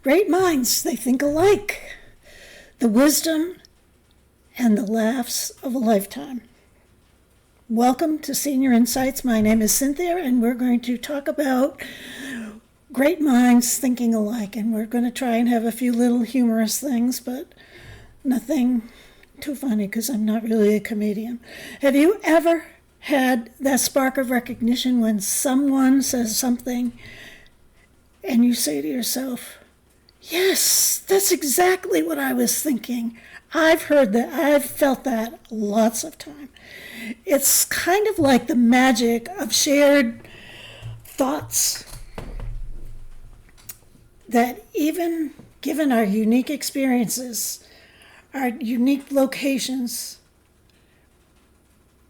Great minds, they think alike. The wisdom and the laughs of a lifetime. Welcome to Senior Insights. My name is Cynthia, and we're going to talk about great minds thinking alike. And we're going to try and have a few little humorous things, but nothing too funny because I'm not really a comedian. Have you ever had that spark of recognition when someone says something and you say to yourself, yes, that's exactly what I was thinking. I've heard that. I've felt that lots of times. It's kind of like the magic of shared thoughts that even given our unique experiences, our unique locations,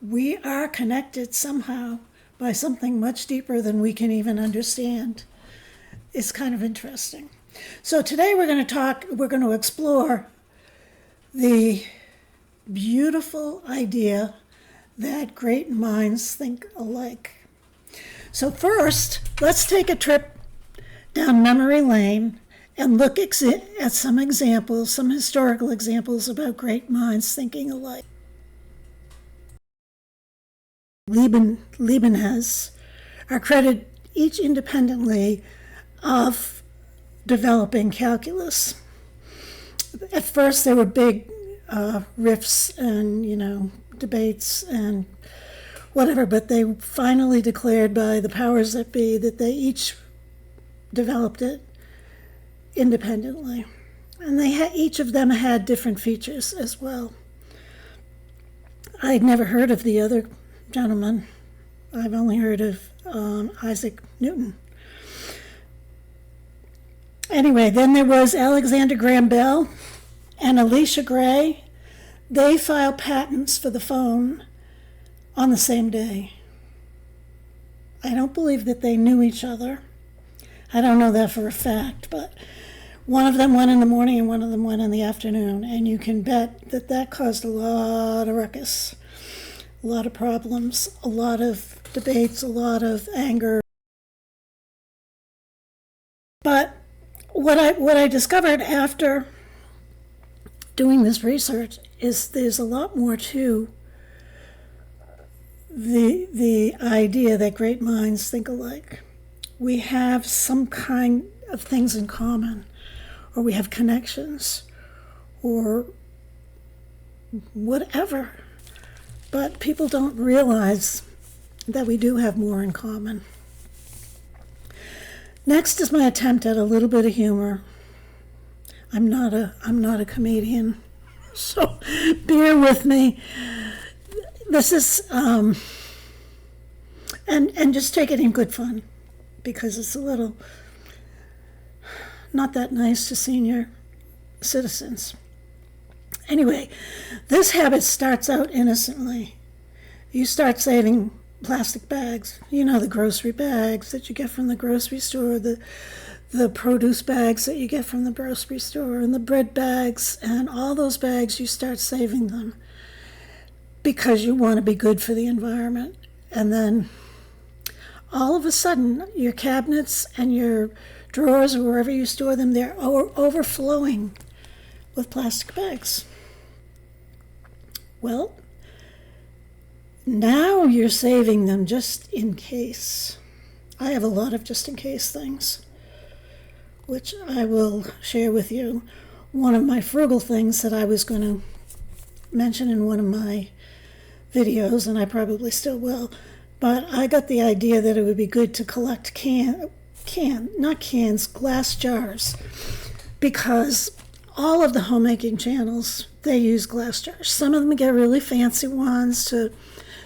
we are connected somehow by something much deeper than we can even understand. It's kind of interesting. So today we're going to explore the beautiful idea that great minds think alike. So first, let's take a trip down memory lane and look at some examples, some historical examples about great minds thinking alike. Leibniz are credited each independently of developing calculus. At first, there were big rifts and, debates and whatever, but they finally declared by the powers that be that they each developed it independently. And each of them had different features as well. I'd never heard of the other gentleman. I've only heard of Isaac Newton. Anyway, then there was Alexander Graham Bell and Elisha Gray. They filed patents for the phone on the same day. I don't believe that they knew each other. I don't know that for a fact, but one of them went in the morning and one of them went in the afternoon, and you can bet that that caused a lot of ruckus, a lot of problems, a lot of debates, a lot of anger. But what I discovered after doing this research is there's a lot more to the idea that great minds think alike. We have some kind of things in common, or we have connections, or whatever. But people don't realize that we do have more in common. Next is my attempt at a little bit of humor. I'm not a comedian, so bear with me. This is and just take it in good fun, because it's a little not that nice to senior citizens. Anyway, this habit starts out innocently. You start saving plastic bags, the grocery bags that you get from the grocery store, the produce bags that you get from the grocery store, and the bread bags, and all those bags, you start saving them because you want to be good for the environment. And then all of a sudden, your cabinets and your drawers, or wherever you store them, they're overflowing with plastic bags. Well, now you're saving them just in case. I have a lot of just in case things, which I will share with you. One of my frugal things that I was going to mention in one of my videos, and I probably still will, but I got the idea that it would be good to collect glass jars, because all of the homemaking channels, they use glass jars. Some of them get really fancy ones to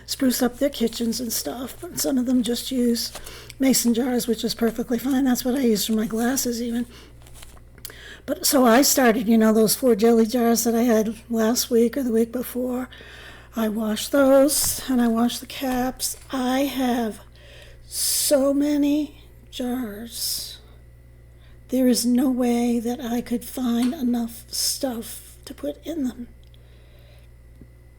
spruce up their kitchens and stuff, but some of them just use mason jars, which is perfectly fine. That's what I use for my glasses even. But so I started, those 4 jelly jars that I had last week or the week before. I washed those and I washed the caps. I have so many jars. There is no way that I could find enough stuff to put in them.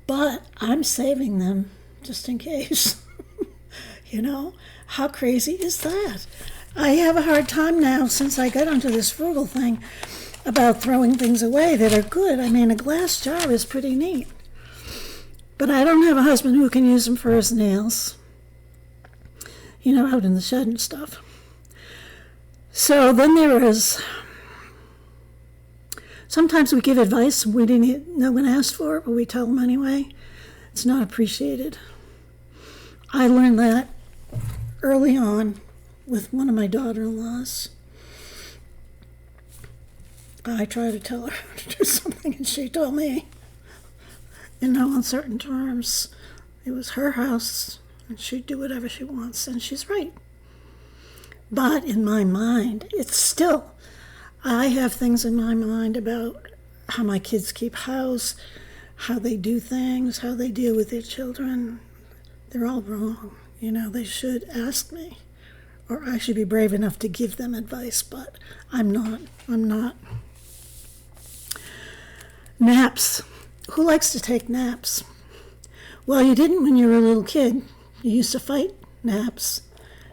But I'm saving them just in case. How crazy is that? I have a hard time now, since I got onto this frugal thing, about throwing things away that are good. I mean, a glass jar is pretty neat. But I don't have a husband who can use them for his nails, out in the shed and stuff. So then there is, sometimes we give advice no one asked for it, but we tell them anyway. It's not appreciated. I learned that early on with one of my daughter-in-laws. I tried to tell her to do something, and she told me, in no uncertain terms, it was her house, and she'd do whatever she wants, and she's right. But in my mind, it's still, I have things in my mind about how my kids keep house, how they do things, how they deal with their children. They're all wrong. They should ask me, or I should be brave enough to give them advice, but I'm not. Naps. Who likes to take naps? Well, you didn't when you were a little kid. You used to fight naps.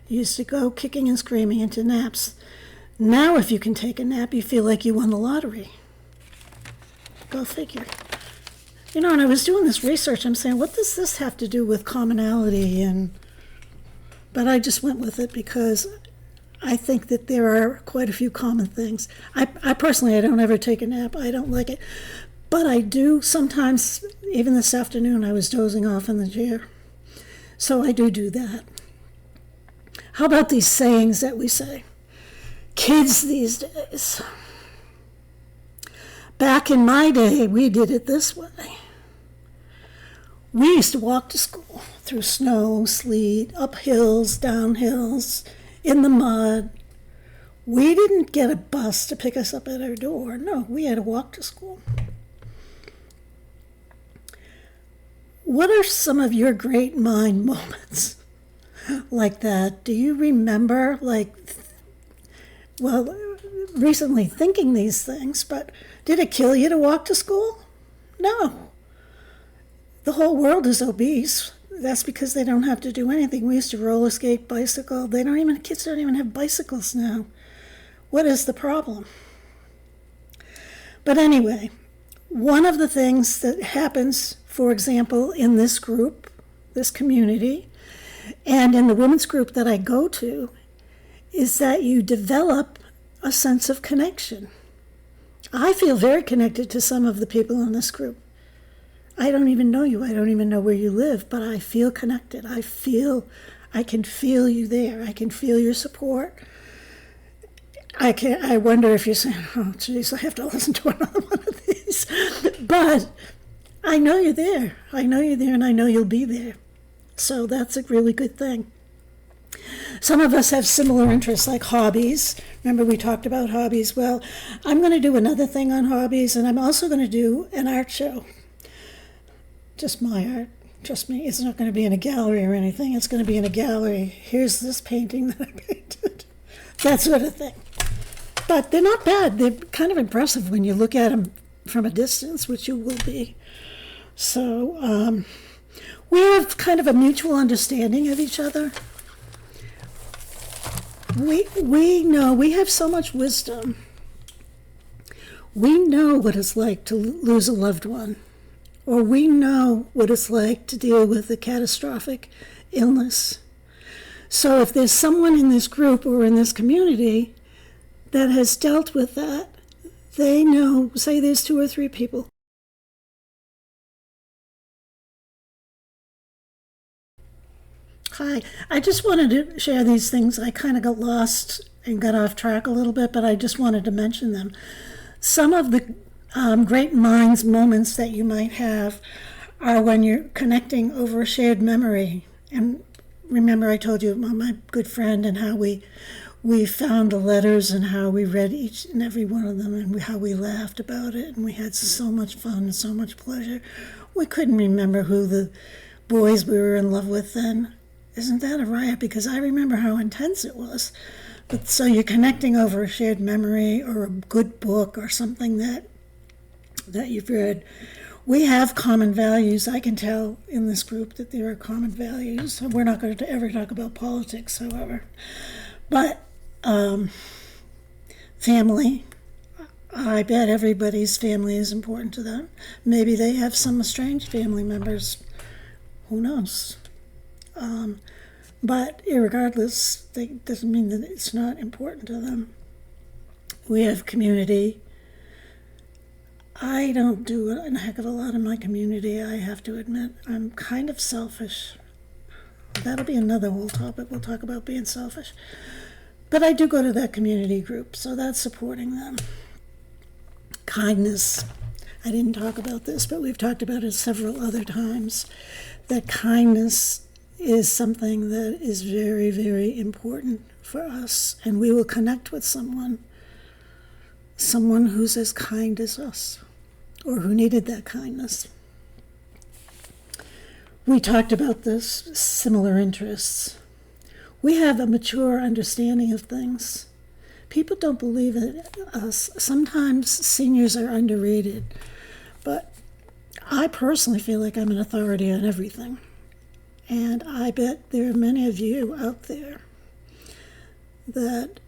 You used to go kicking and screaming into naps. Now, if you can take a nap, you feel like you won the lottery. Go figure. And I was doing this research, I'm saying, what does this have to do with commonality? But I just went with it because I think that there are quite a few common things. I personally, I don't ever take a nap. I don't like it. But I do sometimes, even this afternoon, I was dozing off in the chair. So I do that. How about these sayings that we say? Kids these days. Back in my day, we did it this way. We used to walk to school through snow, sleet, up hills, down hills, in the mud. We didn't get a bus to pick us up at our door. No, we had to walk to school. What are some of your great mind moments like that? Do you remember, recently thinking these things, but did it kill you to walk to school? No. The whole world is obese. That's because they don't have to do anything. We used to roller skate, bicycle. Kids don't even have bicycles now. What is the problem? But anyway, one of the things that happens, for example, in this group, this community, and in the women's group that I go to, is that you develop a sense of connection. I feel very connected to some of the people in this group. I don't even know you. I don't even know where you live, but I feel connected. I can feel you there. I can feel your support. I wonder if you're saying, oh, geez, I have to listen to another one of these. But I know you're there. I know you're there, and I know you'll be there. So that's a really good thing. Some of us have similar interests, like hobbies. Remember we talked about hobbies? Well, I'm going to do another thing on hobbies, and I'm also going to do an art show. Just my art. Trust me, it's not going to be in a gallery or anything. It's going to be in a gallery. Here's this painting that I painted. That sort of thing. But they're not bad. They're kind of impressive when you look at them from a distance, which you will be. So we have kind of a mutual understanding of each other. We know, we have so much wisdom. We know what it's like to lose a loved one, or we know what it's like to deal with a catastrophic illness. So if there's someone in this group or in this community that has dealt with that, they know, say there's 2 or 3 people. Hi, I just wanted to share these things. I kind of got lost and got off track a little bit, but I just wanted to mention them. Some of the great minds moments that you might have are when you're connecting over a shared memory. And remember I told you about my good friend and how we found the letters and how we read each and every one of them and how we laughed about it and we had so much fun and so much pleasure. We couldn't remember who the boys we were in love with then. Isn't that a riot? Because I remember how intense it was. But so you're connecting over a shared memory or a good book or something that you've read. We have common values. I can tell in this group that there are common values. We're not going to ever talk about politics, however. But Family. I bet everybody's family is important to them. Maybe they have some estranged family members. Who knows? But irregardless, that doesn't mean that it's not important to them. We have community. I don't do a heck of a lot in my community, I have to admit. I'm kind of selfish. That'll be another whole topic. We'll talk about being selfish. But I do go to that community group, so that's supporting them. Kindness. I didn't talk about this, but we've talked about it several other times. That kindness is something that is very, very important for us. And we will connect with someone who's as kind as us, or who needed that kindness. We talked about this, similar interests. We have a mature understanding of things. People don't believe it. Sometimes seniors are underrated, but I personally feel like I'm an authority on everything. And I bet there are many of you out there that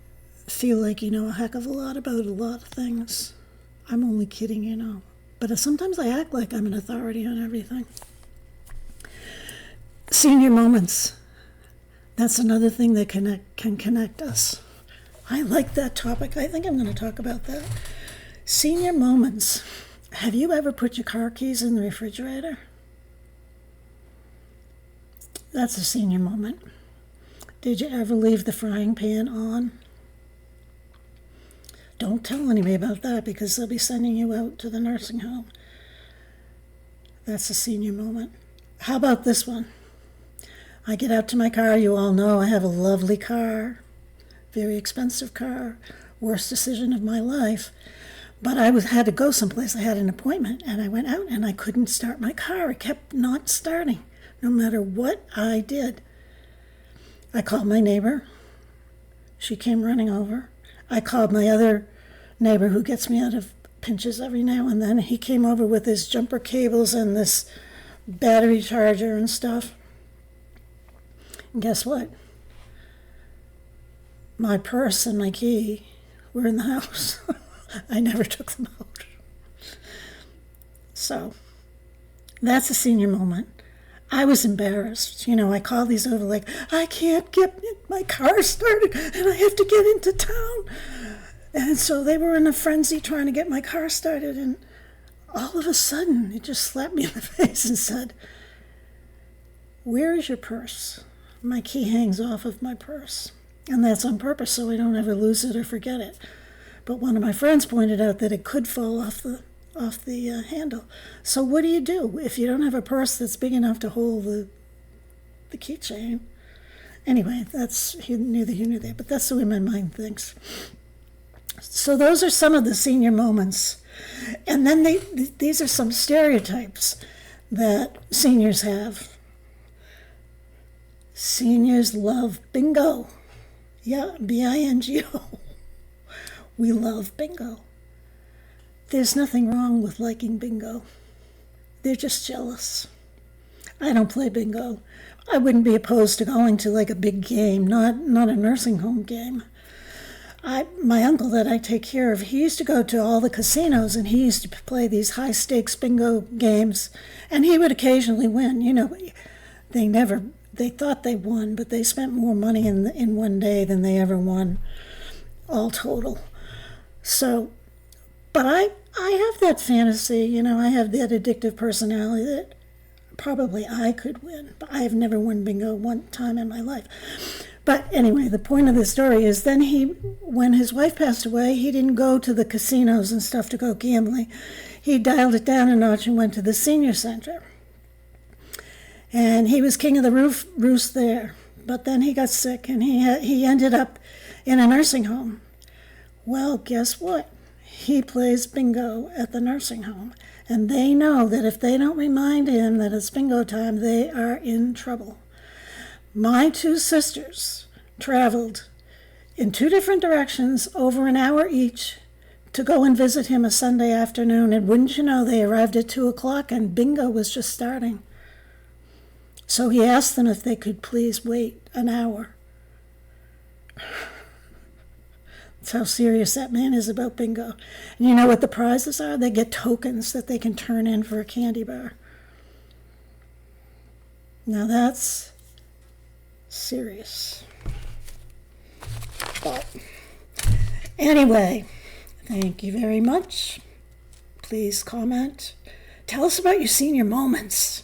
feel like you know a heck of a lot about a lot of things. I'm only kidding, you know. But sometimes I act like I'm an authority on everything. Senior moments. That's another thing that can connect us. I like that topic. I think I'm going to talk about that. Senior moments. Have you ever put your car keys in the refrigerator? That's a senior moment. Did you ever leave the frying pan on? Don't tell anybody about that because they'll be sending you out to the nursing home. That's a senior moment. How about this one? I get out to my car. You all know I have a lovely car, very expensive car, worst decision of my life. But I had to go someplace. I had an appointment, and I went out, and I couldn't start my car. It kept not starting, no matter what I did. I called my neighbor. She came running over. I called my other neighbor who gets me out of pinches every now and then. He came over with his jumper cables and this battery charger and stuff. And guess what? My purse and my key were in the house. I never took them out. So that's a senior moment. I was embarrassed. You know, I call these over like, I can't get my car started and I have to get into town. And so they were in a frenzy trying to get my car started. And all of a sudden, it just slapped me in the face and said, where is your purse? My key hangs off of my purse. And that's on purpose so I don't ever lose it or forget it. But one of my friends pointed out that it could fall off the handle. So what do you do if you don't have a purse that's big enough to hold the keychain? Anyway, that's neither here nor there, but that's the way my mind thinks. So those are some of the senior moments. And then these are some stereotypes that seniors have. Seniors love bingo. Yeah, bingo. We love bingo. There's nothing wrong with liking bingo. They're just jealous. I don't play bingo. I wouldn't be opposed to going to like a big game, not a nursing home game. My uncle that I take care of, he used to go to all the casinos and he used to play these high stakes bingo games, and he would occasionally win. You know, they thought they won, but they spent more money in one day than they ever won, all total. So, but I have that fantasy, you know, I have that addictive personality that probably I could win, but I have never won bingo one time in my life. But anyway, the point of the story is then when his wife passed away, he didn't go to the casinos and stuff to go gambling. He dialed it down a notch and went to the senior center. And he was king of the roost there. But then he got sick and he ended up in a nursing home. Well, guess what? He plays bingo at the nursing home. And they know that if they don't remind him that it's bingo time, they are in trouble. My two sisters traveled in two different directions over an hour each to go and visit him a Sunday afternoon. And wouldn't you know, they arrived at 2:00 and bingo was just starting. So he asked them if they could please wait an hour. That's how serious that man is about bingo. And you know what the prizes are? They get tokens that they can turn in for a candy bar. Now that's serious. But anyway, thank you very much. Please comment. Tell us about your senior moments.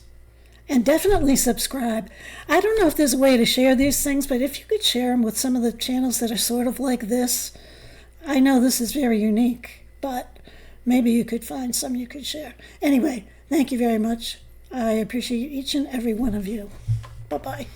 And definitely subscribe. I don't know if there's a way to share these things, but if you could share them with some of the channels that are sort of like this. I know this is very unique, but maybe you could find some you could share. Anyway, thank you very much. I appreciate each and every one of you. Bye-bye.